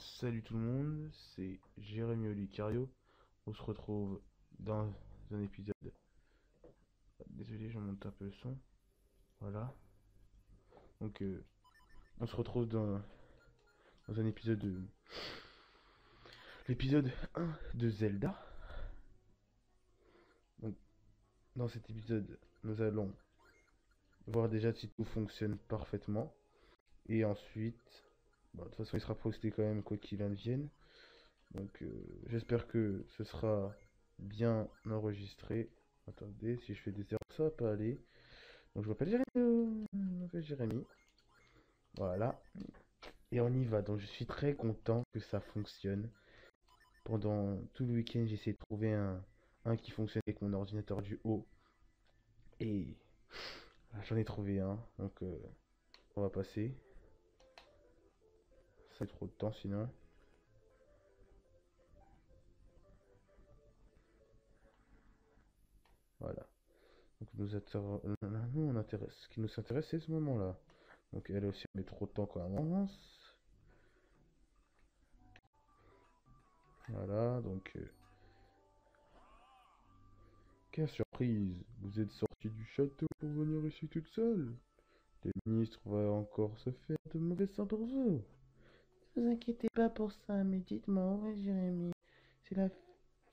Salut tout le monde, c'est Jérémy Olicario. On se retrouve dans un épisode. Désolé, je monte un peu le son. Voilà. Donc, on se retrouve dans un épisode de. L'épisode 1 de Zelda. Donc, dans cet épisode, nous allons voir déjà si tout fonctionne parfaitement. Et ensuite, de toute façon, il sera posté quand même, quoi qu'il en vienne. Donc, j'espère que ce sera bien enregistré. Attendez, si je fais des erreurs, ça va pas aller. Donc, je m'appelle Jérémy. Voilà. Et on y va. Donc, je suis très content que ça fonctionne. Pendant tout le week-end, j'ai essayé de trouver un qui fonctionne avec mon ordinateur du haut. Et j'en ai trouvé un. Donc, on va passer. Ça fait trop de temps sinon. Voilà. Donc, ce qui nous intéresse, c'est ce moment-là. Donc, elle aussi, met trop de temps quand elle avance. Voilà, donc. Quelle surprise! Vous êtes sortie du château pour venir ici toute seule? Le ministre va encore se faire de mauvais sang pour vous. Ne vous inquiétez pas pour ça, mais dites-moi, où est Jérémy? C'est la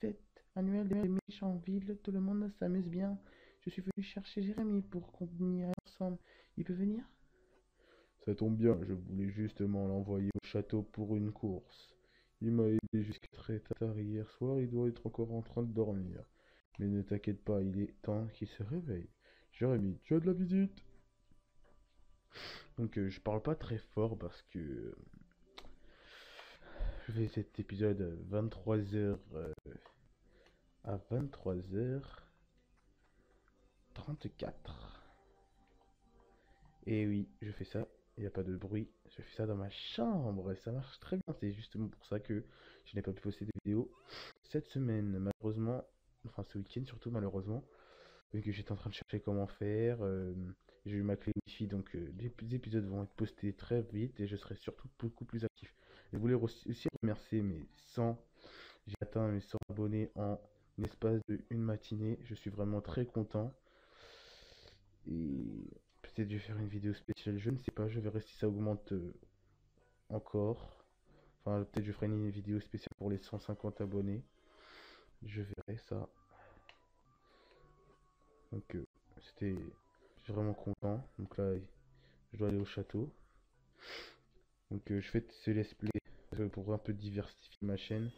fête annuelle de Méchanville, tout le monde s'amuse bien. Je suis venu chercher Jérémy pour qu'on y aille ensemble. Il peut venir? Ça tombe bien, je voulais justement l'envoyer au château pour une course. Il m'a aidé jusqu'à très tard hier soir, il doit être encore en train de dormir. Mais ne t'inquiète pas, il est temps qu'il se réveille. Jérémy, tu as de la visite? Donc je parle pas très fort parce que je fais cet épisode à 23h à 23h34. Et oui, je fais ça, il n'y a pas de bruit, je fais ça dans ma chambre et ça marche très bien. C'est justement pour ça que je n'ai pas pu poster des vidéos cette semaine, malheureusement, enfin ce week-end surtout malheureusement, vu que j'étais en train de chercher comment faire. J'ai eu ma clé Wi-Fi, donc les épisodes vont être postés très vite et je serai surtout beaucoup plus actif. Je voulais aussi remercier mes 100, j'ai atteint mes 100 abonnés en l'espace de une matinée. Je suis vraiment très content. Et peut-être je vais faire une vidéo spéciale, je ne sais pas, je verrai si ça augmente encore. Enfin, peut-être je ferai une vidéo spéciale pour les 150 abonnés. Je verrai ça. Donc, je suis vraiment content. Donc là, je dois aller au château. Donc, je fais ce let's play pour un peu diversifier ma chaîne.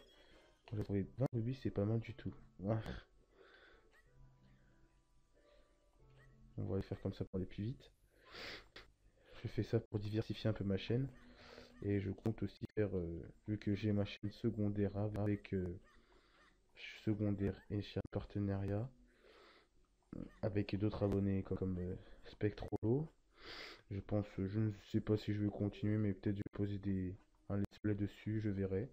J'ai trouvé 20 rubis, c'est pas mal du tout. Ouais. On va les faire comme ça pour aller plus vite. Je fais ça pour diversifier un peu ma chaîne. Et je compte aussi faire, vu que j'ai ma chaîne secondaire avec secondaire et chaîne partenariat avec d'autres abonnés comme Spectrolo. Je pense, je ne sais pas si je vais continuer, mais peut-être je vais poser un let's play dessus, je verrai.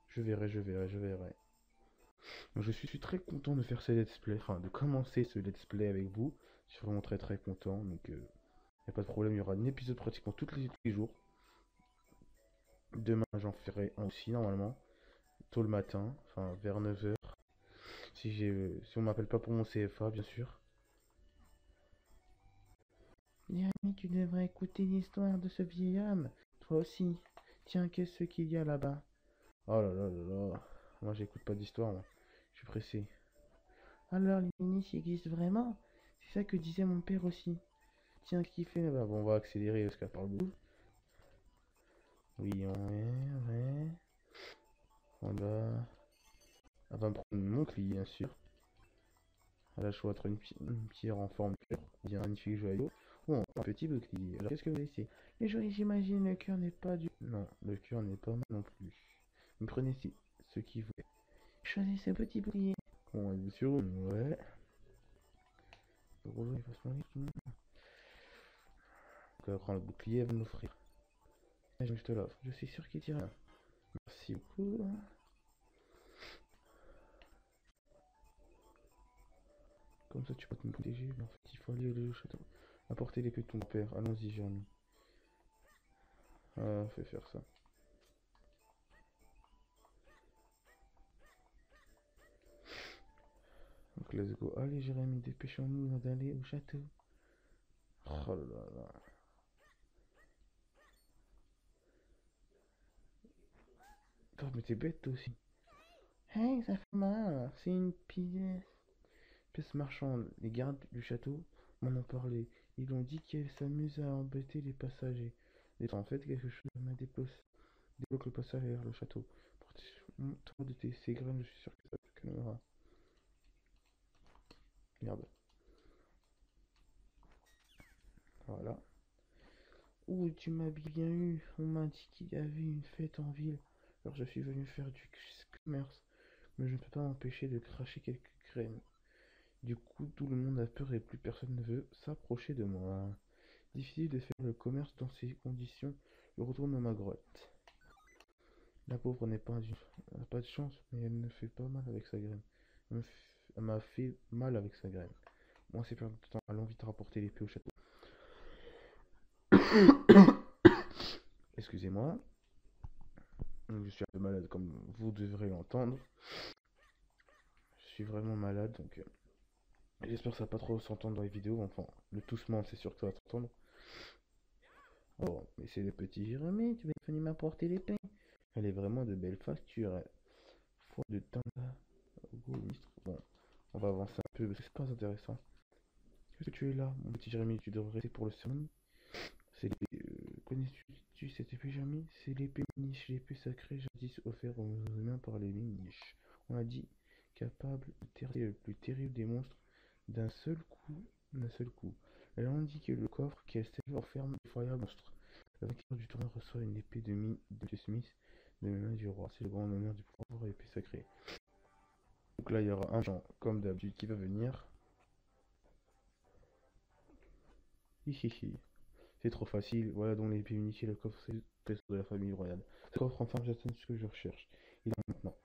Je verrai. Donc, je suis très content de faire ce let's play, enfin de commencer ce let's play avec vous. Je suis vraiment très très content, donc il n'y a pas de problème, il y aura un épisode pratiquement tous les jours. Demain j'en ferai un aussi normalement, tôt le matin, enfin vers 9h. Si on m'appelle pas pour mon CFA, bien sûr. Jérémy, tu devrais écouter l'histoire de ce vieil homme. Toi aussi. Tiens, qu'est-ce qu'il y a là-bas? Oh là là là là. Moi, j'écoute pas d'histoire, moi. Je suis pressé. Alors, les ministres existent vraiment? C'est ça que disait mon père aussi. Tiens, qu'est-ce qu'il fait là-bas? Bon, on va accélérer parce qu'elle parle beaucoup. Oui, ouais. Voilà. Elle va me prendre mon client, bien sûr. Elle a le choix entre une pierre en forme de cœur, bien magnifique joyau, ou un petit bouclier. Alors, qu'est-ce que vous laissez? Les jolis, j'imagine, le cœur n'est pas du... Non, le cœur n'est pas mal non plus. Vous prenez ce qui vous... Choisissez ce petit bouclier. Bon, bien sûr, ouais. Gros, il va se marier tout le monde. Donc, elle prend le bouclier, elle va me l'offrir. Et je te l'offre. Je suis sûr qu'il tire rien. Merci beaucoup. Comme ça, tu peux te me protéger. Mais en fait, il faut aller au château. Apporter les clés de ton père. Allons-y, Jérémy. Ah, fais faire ça. Donc let's go. Allez Jérémy, dépêchons-nous d'aller au château. Oh là là. Attends, mais t'es bête toi aussi. Hey, ça fait mal. C'est une pièce marchande. Les gardes du château m'en ont parlé. Ils ont dit qu'elle s'amuse à embêter les passagers. Et en fait, quelque chose m'a débloque le passage vers le château. Protège-toi de ces graines, je suis sûr que ça te calmera. Merde. Voilà. Ouh, tu m'as bien eu. On m'a dit qu'il y avait une fête en ville. Alors je suis venu faire du commerce. Mais je ne peux pas m'empêcher de cracher quelques graines. Du coup, tout le monde a peur et plus personne ne veut s'approcher de moi. Difficile de faire le commerce dans ces conditions. Je retourne dans ma grotte. La pauvre n'a pas de chance, mais elle ne fait pas mal avec sa graine. Elle m'a fait mal avec sa graine. Moi, c'est perdre de temps. Allons vite rapporter l'épée au château. Excusez-moi. Je suis un peu malade, comme vous devrez l'entendre. Je suis vraiment malade, donc j'espère que ça va pas trop s'entendre dans les vidéos. Enfin, le toussement, c'est sûr que ça va s'entendre. Oh, mais c'est le petit Jérémy, tu vas venir m'apporter l'épée. Elle est vraiment de belle facture. Foi de teint. Bon, on va avancer un peu parce que c'est pas intéressant. Qu'est-ce que tu es là, mon petit Jérémy? Tu devrais rester pour le cérémonie. C'est connais-tu cette épée, Jérémy? C'est l'épée Miniche, l'épée sacrée jadis offerte aux humains par les Miniches. On a dit capable de terrer le plus terrible des monstres d'un seul coup, d'un seul coup. Elle a indiqué le coffre qui est enferme d'effroyables monstres. Le vainqueur du tournoi reçoit une épée de Smith de la main du roi. C'est le grand honneur du pouvoir épée sacrée. Donc là, il y aura un genre, comme d'habitude, qui va venir. Hihihi. C'est trop facile. Voilà donc l'épée unique et le coffre, c'est le trésor de la famille royale. Ce coffre, enfin, j'attends ce que je recherche. Il est maintenant.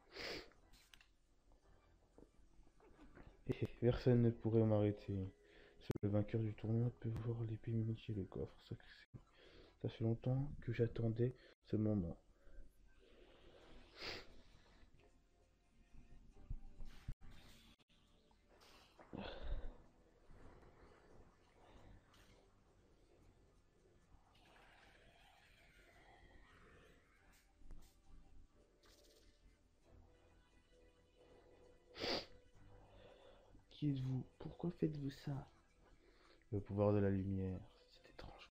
Personne ne pourrait m'arrêter. Seul le vainqueur du tournoi peut voir l'épée unique et le coffre. Ça fait longtemps que j'attendais ce moment. Qui êtes-vous? Pourquoi faites-vous ça? Le pouvoir de la lumière. C'est étrange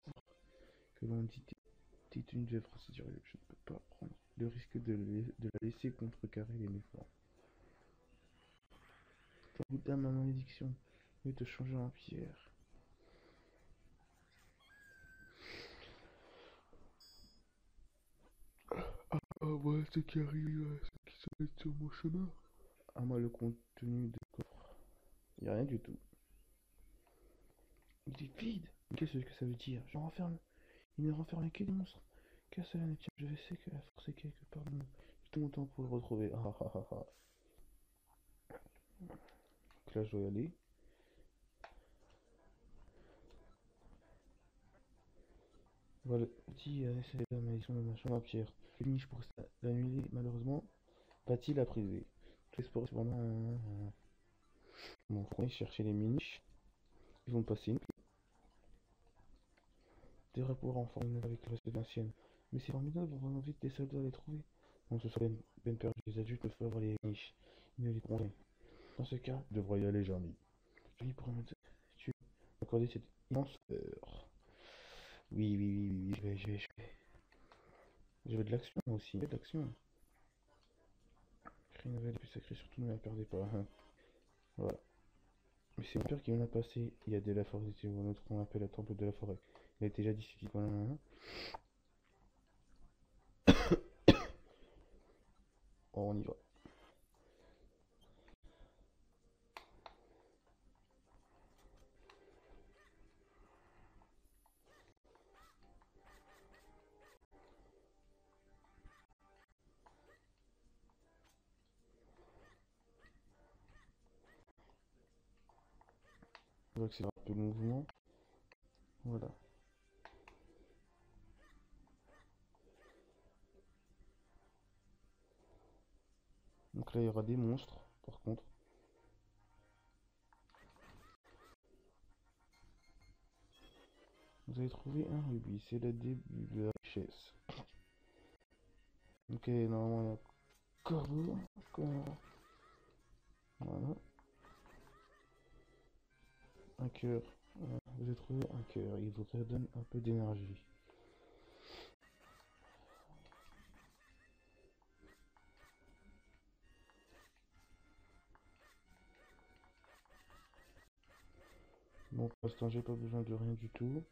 que l'on dit t'es une veuve procédure. Je ne peux pas prendre le risque de la laisser contrecarrer les mouvements. Ça goûte à ma malédiction. Je vais te changer en pierre. Ah ouais, ce qui arrive, ce qui se met sur mon chemin. À moi le contenu du coffre. Il n'y a rien du tout. Il est vide. Qu'est-ce que ça veut dire? Je renferme. Il ne renferme que des monstres. Qu'à cela ne tient, je sais que la force est quelque part de nous. J'ai tout mon temps pour le retrouver. Ah ah ah ah. Donc là, je dois y aller. Voilà, dit c'est la malédiction de ma chambre à pierre. Le niche pour l'annuler, malheureusement, va-t-il la priver? Tout espoir cependant. Bon, on va chercher les miniches. Ils vont passer une devrait pouvoir en former une avec le reste de l'ancienne. Mais c'est formidable, on va vite des soldats à les trouver. On se souvient ben perdue, les adultes peuvent avoir les niches. Ils ne les trouveront rien. Dans ce cas, je devrais y aller, Jeremy. Jeremy pourrait me tu accorder cette immense heure. Oui, oui, oui, oui, je veux de l'action aussi. Je veux de l'action. Créer une nouvelle plus sacrée, surtout ne la perdez pas. Hein. Voilà. Mais c'est mon père qui m'en a passé. Il y a de la forêt, c'est un autre qu'on appelle la temple de la forêt. Il a été déjà discuté. Voilà. Oh, on y va. On va accélérer un peu le mouvement. Voilà. Donc là, il y aura des monstres, par contre. Vous avez trouvé un rubis, c'est le début de la richesse. Ok, normalement, il y a corbeau. Voilà. Un cœur. Voilà. Vous avez trouvé un cœur. Il vous redonne un peu d'énergie. Bon, pour l'instant, j'ai pas besoin de rien du tout.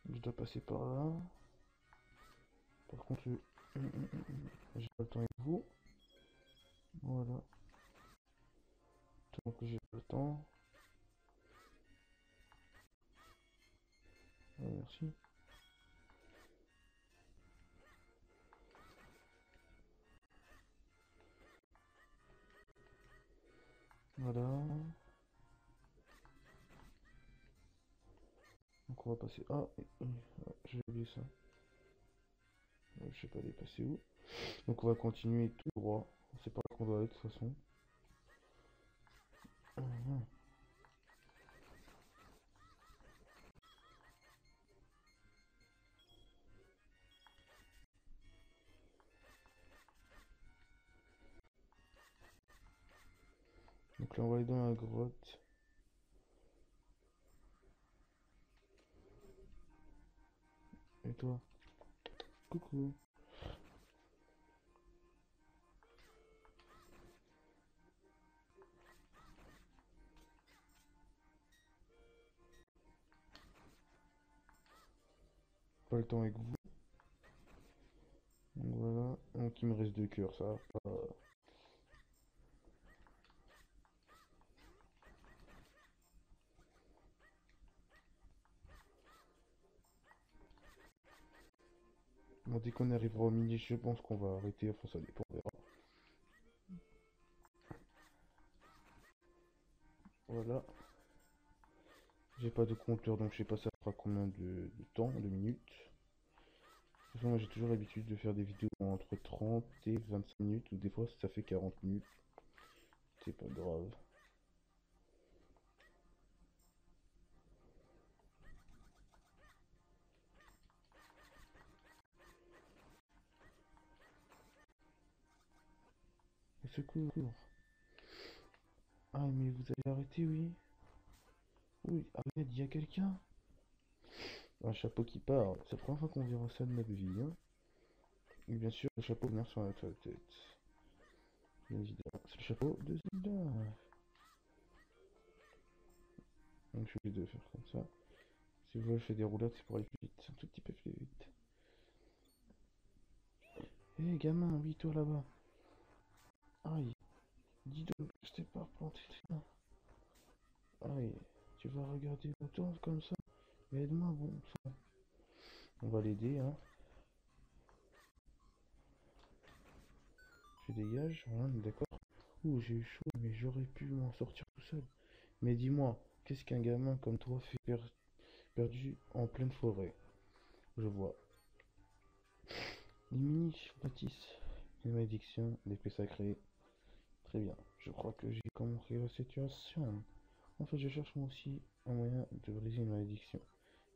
Je dois passer par là. Par contre, j'ai pas le temps avec vous. Voilà. Donc, j'ai pas le temps. Merci. Voilà. Donc, on va passer. Ah, j'ai oublié ça. Je sais pas aller passer où. Donc, on va continuer tout droit. On sait pas où on doit aller de toute façon. Mhm. Donc là, on va aller dans la grotte. Et toi? Coucou. Pas le temps avec vous. Donc voilà. Donc il me reste 2 cœurs, ça va pas. Bon, dès qu'on arrivera au mini, je pense qu'on va arrêter. Enfin, ça dépend, on verra. Voilà. J'ai pas de compteur, donc je sais pas ça fera combien de temps, de minutes. De toute façon, moi j'ai toujours l'habitude de faire des vidéos entre 30 et 25 minutes, ou des fois ça fait 40 minutes. C'est pas grave. Au secours. Ah, mais vous avez arrêté, oui. Oui, arrête, il y a quelqu'un. Un chapeau qui part. C'est la première fois qu'on verra ça de notre vie, hein. Et bien sûr, le chapeau venir sur notre tête. Bien évidemment, c'est le chapeau de Zelda. Donc je suis obligé de faire comme ça. Si vous voulez, je fais des roulades, c'est pour aller plus vite. Un tout petit peu plus vite. Hé, gamin, oui, toi là-bas. Aïe, dis donc, je t'ai pas planté. Aïe, tu vas regarder autour comme ça. Mais aide-moi, bon sang. On va l'aider, hein. Je dégage, voilà, d'accord. Ouh, j'ai eu chaud, mais j'aurais pu m'en sortir tout seul. Mais dis-moi, qu'est-ce qu'un gamin comme toi fait perdu en pleine forêt? Je vois. Limini bâtisse. Une malédiction, l'épée sacrée. Très bien. Je crois que j'ai compris la situation. En fait, je cherche moi aussi un moyen de briser une malédiction.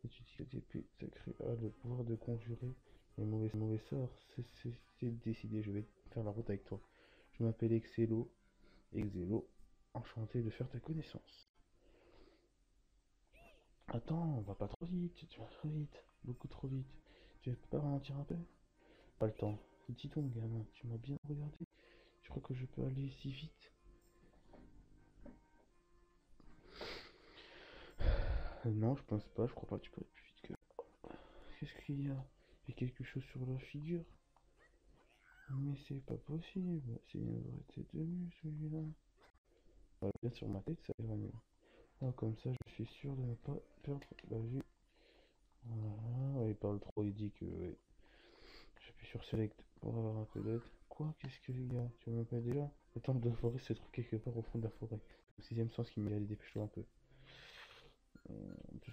Étudier cette épée sacrée a le pouvoir de conjurer les mauvais sorts. C'est décidé, je vais faire la route avec toi. Je m'appelle Exelo. Exelo, enchanté de faire ta connaissance. Attends, on va pas trop vite, tu vas trop vite, beaucoup trop vite. Tu peux pas ralentir un peu? Pas le temps. Dis donc, gamin, tu m'as bien regardé. Tu crois que je peux aller si vite? Non, je pense pas, je crois pas que tu peux aller plus vite que. Qu'est-ce qu'il y a? Il y a quelque chose sur la figure? Mais c'est pas possible, c'est une vraie tête de mule celui-là. Voilà, bien sur ma tête, ça ira mieux. Ah, comme ça, je suis sûr de ne pas perdre la vue. Voilà, ouais, il parle trop, il dit que. Ouais. J'appuie sur Select pour avoir un peu d'aide. Quoi? Qu'est-ce que les gars? Tu m'appelles déjà? Le temple de la forêt se trouve quelque part au fond de la forêt. Le sixième sens qui m'y allait, dépêche-toi un peu.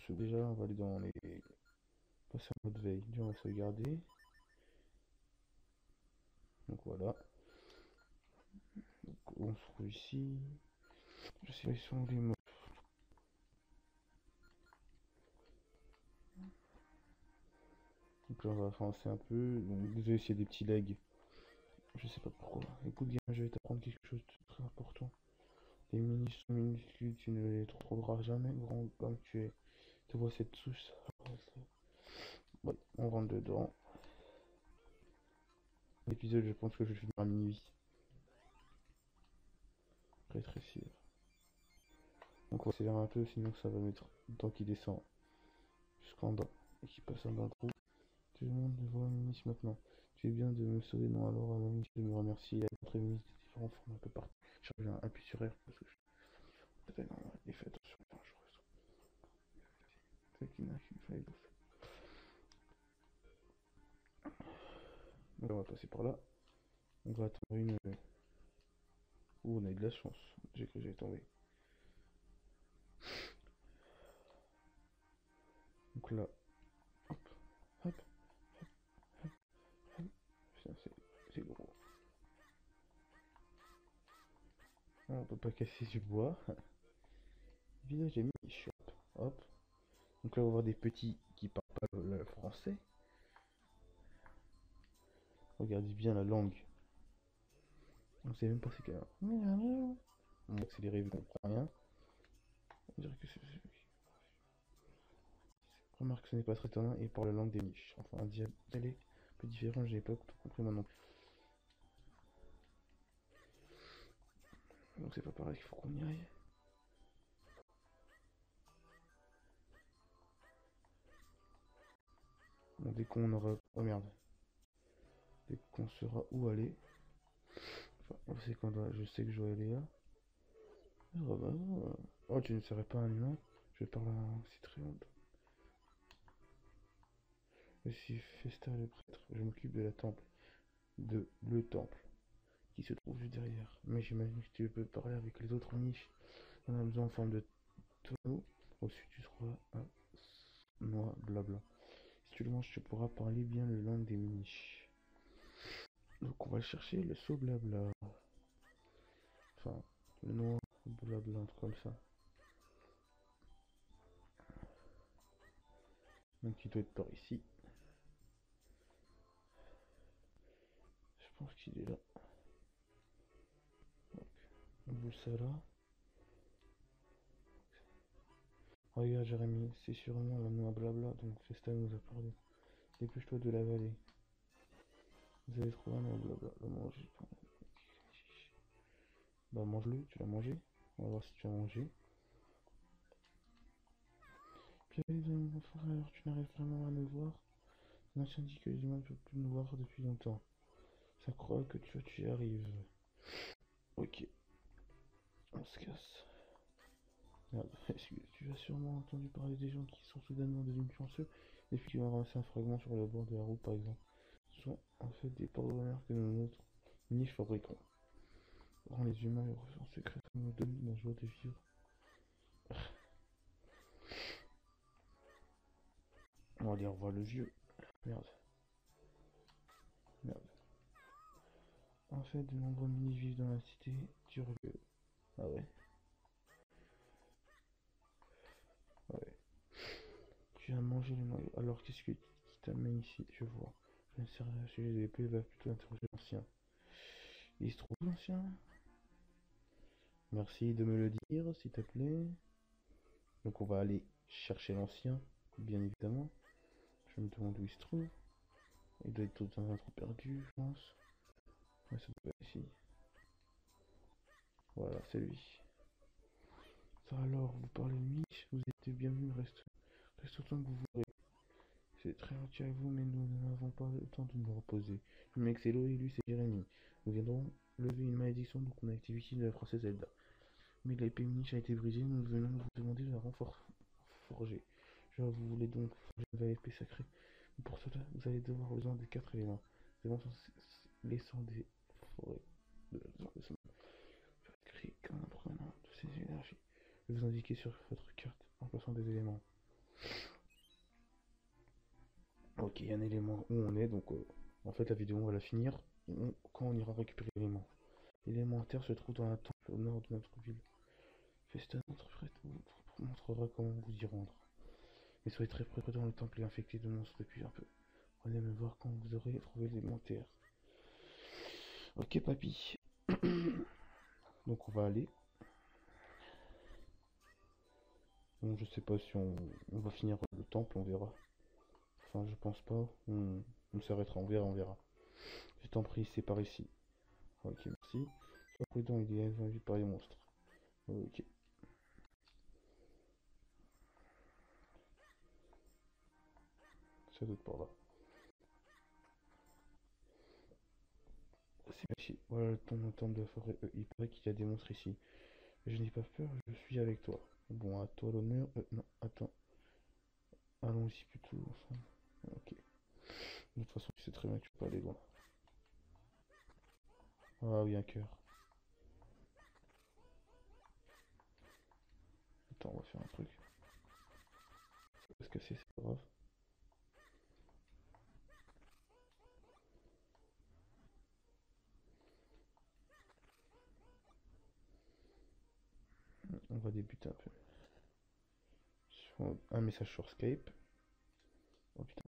Déjà, on va aller dans les... passer en mode veille. Déjà, on va sauvegarder. Donc voilà. Donc, on se trouve ici. Je sais pas, ils sont où les mots. Donc là, on va avancer un peu. Donc, désolé s'il y a des petits lags. Je sais pas pourquoi. Écoute, gamin, je vais t'apprendre quelque chose de très important. Les mini sont minuscules, tu ne les trouveras jamais grand comme tu es. Tu vois cette souche? Ouais, on rentre dedans. L'épisode, je pense que je vais finir à minuit. Rétrécir. Donc on va accélérer un peu, sinon ça va mettre le temps qu'il descend jusqu'en bas et qu'il passe en un trou. Tout le monde me voit Minis maintenant. Tu es bien de me sauver, non alors à Minis de me remercier. Il y a d'autres Minis de différentes formes un peu partout. Je reviens, appuie sur R parce que je... Peut-être non, les fais attention, enfin, je ressens. C'est qu'il n'a qu'une faille. Donc on va passer par là. On va attendre une... Ouh, on a eu de la chance. J'ai cru que j'allais tomber. Donc là, hop, hop, hop, hop. Putain, c'est gros. On peut pas casser du bois. Village ami, hop, hop. Donc là, on va voir des petits qui parlent pas le français. Regardez bien la langue. On sait même pas c'est qu'un... On va accélérer vu qu'on comprend rien. On dirait que c'est... Remarque que ce n'est pas très étonnant et parle la langue des niches. Enfin, un dialecte un peu différent, j'ai pas tout compris moi non plus. Donc c'est pas pareil, il faut qu'on y aille. Bon, dès qu'on aura... Oh merde. Dès qu'on saura où aller... Enfin, on sait qu'on doit... Je sais que je dois aller là. Oh, bah, oh, tu ne serais pas un humain? Je parle à un citron. Je suis Festa le prêtre. Je m'occupe de la temple. De le temple. Qui se trouve juste derrière. Mais j'imagine que tu peux parler avec les autres niches. On a besoin en forme de tonneau. Ensuite, tu trouveras un noix blabla. Si tu le manges, tu pourras parler bien le langue des niches. Donc, on va chercher le saut blabla. Enfin, le noix blabla, un truc comme ça. Donc, il doit être par ici. Je pense qu'il est là. Donc, on boule ça là. Regarde, Jérémy, c'est sûrement la noix blabla, donc Festa nous a parlé. Dépêche-toi de l'avaler. Vous allez trouver un noix blabla. Le manger. Bah, mange-le, tu l'as mangé. On va voir si tu as mangé. Pierre, mon frère, tu n'arrives vraiment à nous voir. L'ancien dit que les humains ne peuvent plus nous voir depuis longtemps. Ça croit que tu y arrives. Ok, on se casse. Merde, tu as sûrement entendu parler des gens qui sont soudainement devenus chanceux depuis qu'ils ont ramassé un fragment sur le bord de la route, par exemple. Ce sont en fait des porte-bonheur que notre niche fabriquons. Rend les humains heureux en secret, ça nous donne la joie de vivre. On va aller revoir le vieux. Merde. Merde. En fait, de nombreux mini vivent dans la cité du rebelle. Ah ouais. Ouais. Tu as mangé le noyau. Alors qu'est-ce qui t'amène ici? Je vois. Je ne sais rien au sujet de l'épée, va plutôt interroger l'ancien. Il se trouve l'ancien? Merci de me le dire, s'il te plaît. Donc on va aller chercher l'ancien, bien évidemment. Je me demande où il se trouve. Il doit être dans un trou perdu, je pense. Ouais, ça doit être ici. Voilà, c'est lui. Ça alors, vous parlez de Mitch? Vous êtes bienvenue, reste autant que vous voudrez. C'est très gentil à vous, mais nous n'avons pas le temps de nous reposer. Le mec c'est Lo et lui c'est Jérémy. Nous viendrons lever une malédiction donc on active ici de la princesse Zelda. Mais l'épée Mitch a été brisée, nous venons vous demander de la forger. Genre vous voulez donc forger une nouvelle épée sacrée. Pour cela, vous allez devoir besoin de 4 éléments. Les éléments sont les sangs des forêts. De la zone de créer qu'un prenant de ces énergies. Je vais vous indiquer sur votre carte en place 50% des éléments. Ok, il y a un élément où on est, donc en fait la vidéo on va la finir quand on ira récupérer l'élément. L'élément terre se trouve dans un temple au nord de notre ville. Festin, notre frère vous montrera comment vous y rendre. Mais soyez très près dans le temple est infecté de monstres depuis un peu. Allez me voir quand vous aurez trouvé l'élément terre. Ok papy. Donc on va aller. Bon, je sais pas si on va finir le temple, on verra. Enfin je pense pas. On s'arrêtera, on verra. Je t'en prie, c'est par ici. Ok, merci. Sois prudent, il est invaincu par les monstres. Ok. Ça doit être par là. C'est caché. Voilà le temple de la forêt. Il paraît qu'il y a des monstres ici. Je n'ai pas peur, je suis avec toi. Bon, à toi l'honneur. Non, attends. Allons-y plutôt ensemble. Ok. De toute façon, tu sais très bien que tu peux pas aller loin. Ah oui, un cœur. Attends, on va faire un truc. Ça va se casser, c'est pas grave. On va débuter un peu. Un message sur Skype. Oh putain.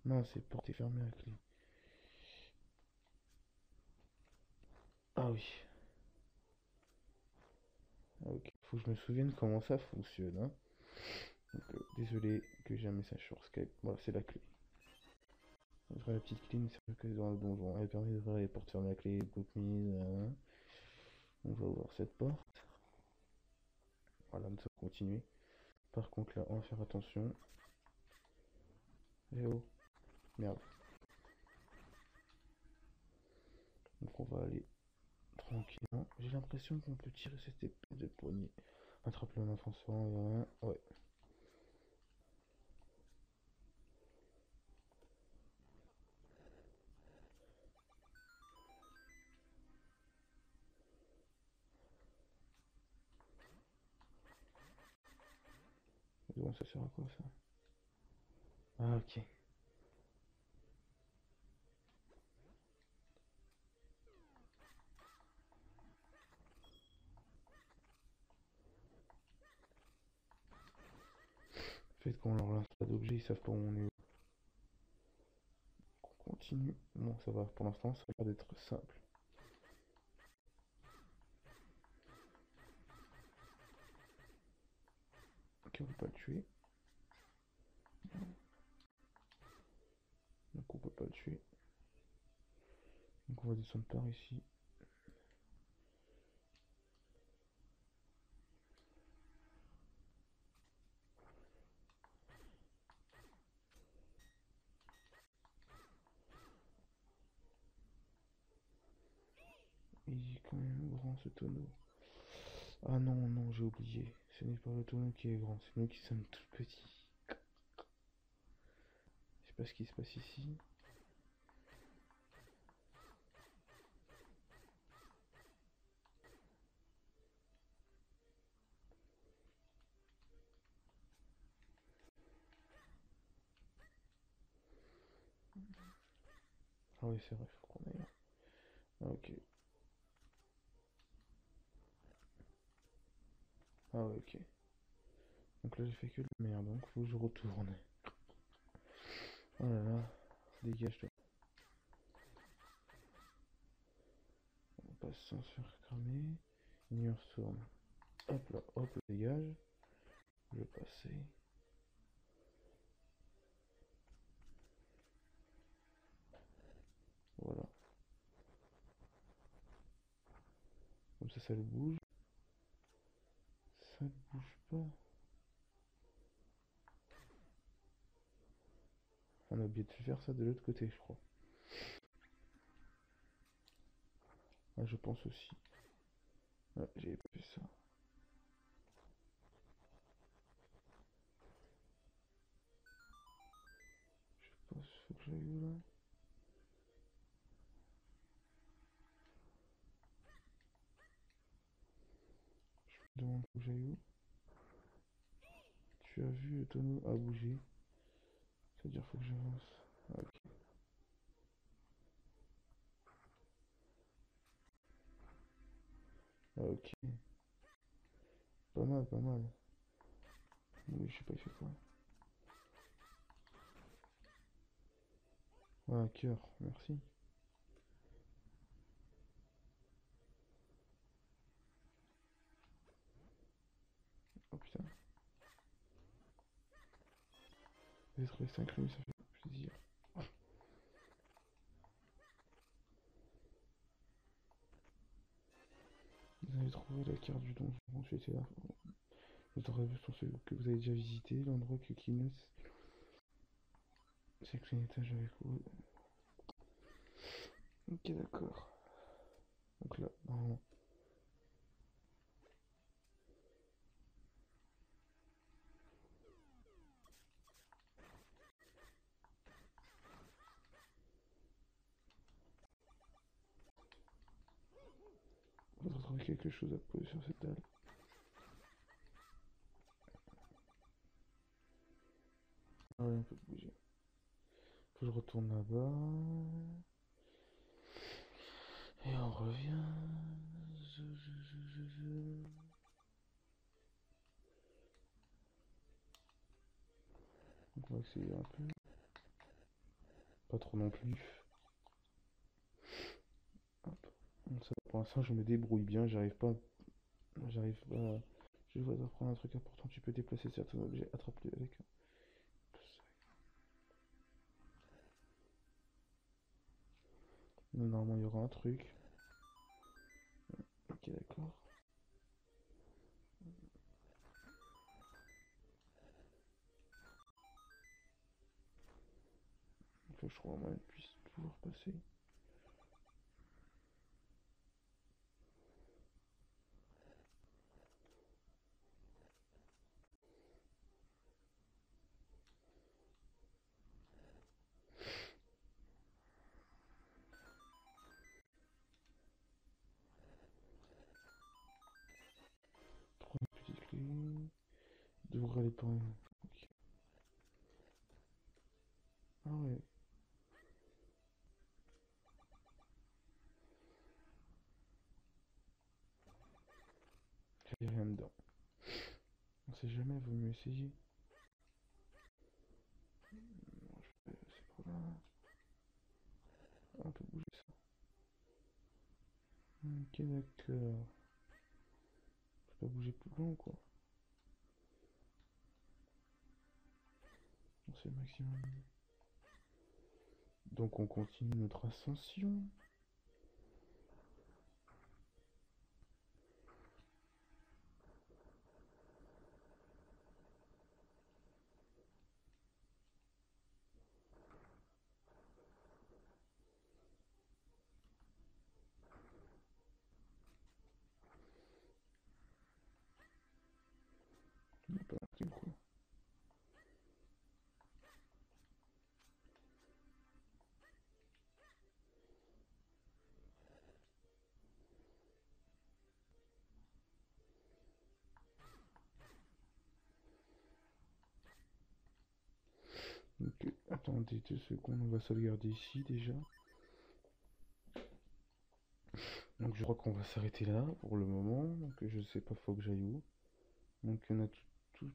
Non, c'est porté fermé à clé. Ah oui. Ah, ok. Faut que je me souvienne comment ça fonctionne. Hein. Donc, désolé que j'ai un message sur Skype. Voilà, c'est la clé. Ouvrir la petite clé, c'est que dans le donjon. Elle permet d'ouvrir les portes fermées à clé. On va ouvrir cette porte. Voilà, nous allons continuer. Par contre, là, on va faire attention. Eh oh, merde. Donc, on va aller tranquillement. J'ai l'impression qu'on peut tirer cette épée de poignet. Attrape-le en avançant. Ouais. Bon, ça sert à quoi ça? Ah, ok. En fait, quand on leur lance pas d'objet, ils savent pas où on est. On continue. Bon, ça va. Pour l'instant, ça a l'air d'être simple. Ok, on peut pas le tuer. Donc, on peut pas le tuer. Donc, on va descendre par ici. Il est quand même grand ce tonneau. Ah non, non, j'ai oublié. Ce n'est pas le tonneau qui est grand, c'est nous qui sommes tout petits. Je sais pas ce qui se passe ici. Ah oui, c'est vrai, faut qu'on aille là. Ah, ok. Ah ouais, ok. Donc là, j'ai fait que de la merde, donc faut que je retourne. Oh là là, dégage-toi. On passe sans se faire cramer. Ignore Storm. Hop là, hop, dégage. Je vais passer. Voilà. Comme ça le bouge. Ça ne bouge pas. On a oublié de faire ça de l'autre côté, je crois. Ah, je pense aussi. Ah, j'avais pas fait ça. Demande où j'aille où. Tu as vu le tonneau a bougé. C'est-à-dire faut que j'avance. Ah, ok. Ah, ok. Pas mal, pas mal. Oui, je sais pas, il fait quoi. Ah, cœur, merci. Oh putain. J'ai trouvé 5 rues, ça fait plaisir. Vous avez trouvé la carte du donjon. Ensuite, c'est là. Les endroits sont ceux que vous avez déjà visités. L'endroit que Kinos. C'est que l'étage avec vous. Ok, d'accord. Donc là, normalement. On va retrouver quelque chose à poser sur cette dalle. Ah ouais, on peut bouger. Faut que je retourne là-bas. Et on revient. Donc on va accélérer un peu. Pas trop non plus. Hop. Donc ça, pour l'instant, je me débrouille bien. J'arrive pas. J'arrive pas. Je dois apprendre un truc important. Tu peux déplacer certains objets. Attrape-les avec. Normalement, il y aura un truc. Ok, d'accord. Faut que je trouve un moyen de puisse pouvoir passer. Prendre une petite clé. D'ouvrir les portes. Ok. Ah ouais. Il n'y a rien dedans. On sait jamais, vaut mieux essayer. Non, c'est pas là. On peut bouger ça. Ok, d'accord. Je peux pas bouger plus loin, quoi. C'est le maximum. Donc on continue notre ascension. On n'est pas marqué ou quoi. Ok, attendez 2 secondes, on va sauvegarder ici déjà. Donc je crois qu'on va s'arrêter là pour le moment. Donc je sais pas, faut que j'aille où. Donc on a tout,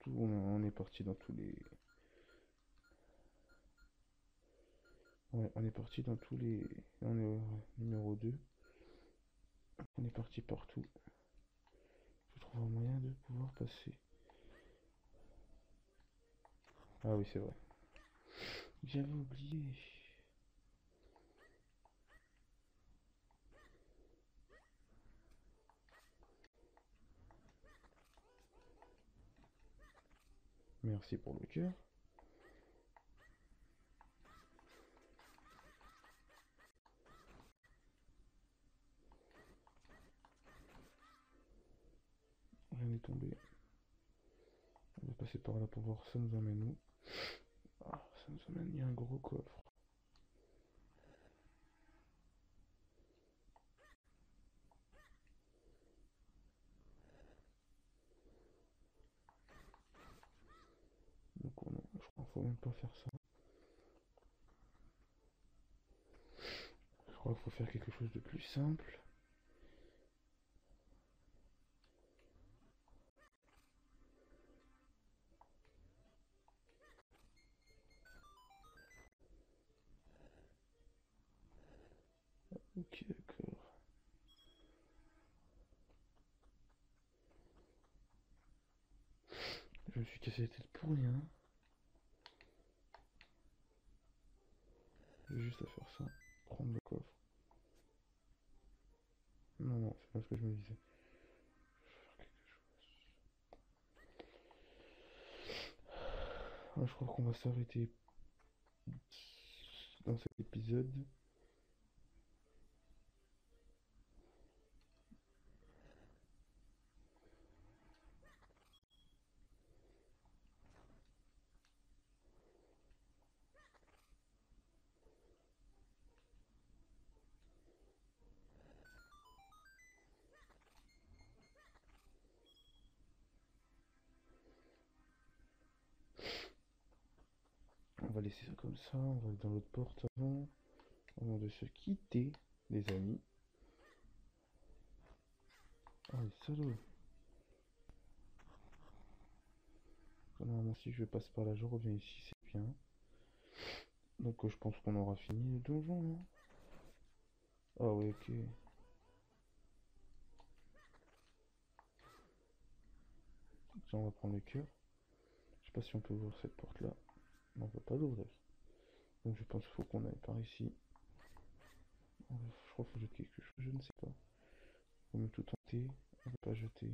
on est parti dans tous les. Ouais, on est parti dans tous les. On est au numéro 2. On est parti partout. Je trouve un moyen de pouvoir passer. Ah oui, c'est vrai. J'avais oublié. Merci pour le cœur. Rien n'est tombé. On va passer par là pour voir ça nous emmène où. Ah, ça nous emmène, il y a un gros coffre. même pas faire ça. Je crois qu'il faut faire quelque chose de plus simple. Ok, d'accord. Je me suis cassé la tête pour rien. J'ai juste à faire ça. Prendre le coffre. Non, non, c'est pas ce que je me disais. Ah, je crois qu'on va s'arrêter dans cet épisode. On va laisser ça comme ça. On va aller dans l'autre porte avant de se quitter, les amis. Ah, les salauds. Normalement, si je passe par là, je reviens ici, c'est bien. Donc, je pense qu'on aura fini le donjon, non? Ah, ouais, ok. Ça, on va prendre le cœur. Je sais pas si on peut ouvrir cette porte-là. Non, on peut pas l'ouvrir. Donc, je pense qu'il faut qu'on aille par ici. Je crois qu'il faut jeter quelque chose, je ne sais pas. On va tout tenter. On va pas jeter.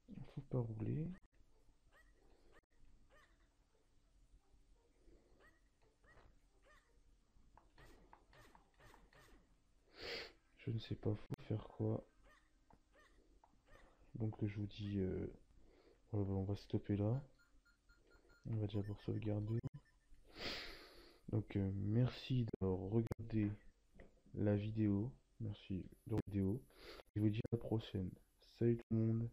Il faut pas rouler. Je ne sais pas, faut faire quoi. Donc, je vous dis, voilà, on va stopper là. On va déjà pour sauvegarder. Donc, merci d'avoir regardé la vidéo. Merci de la vidéo. Je vous dis à la prochaine. Salut tout le monde.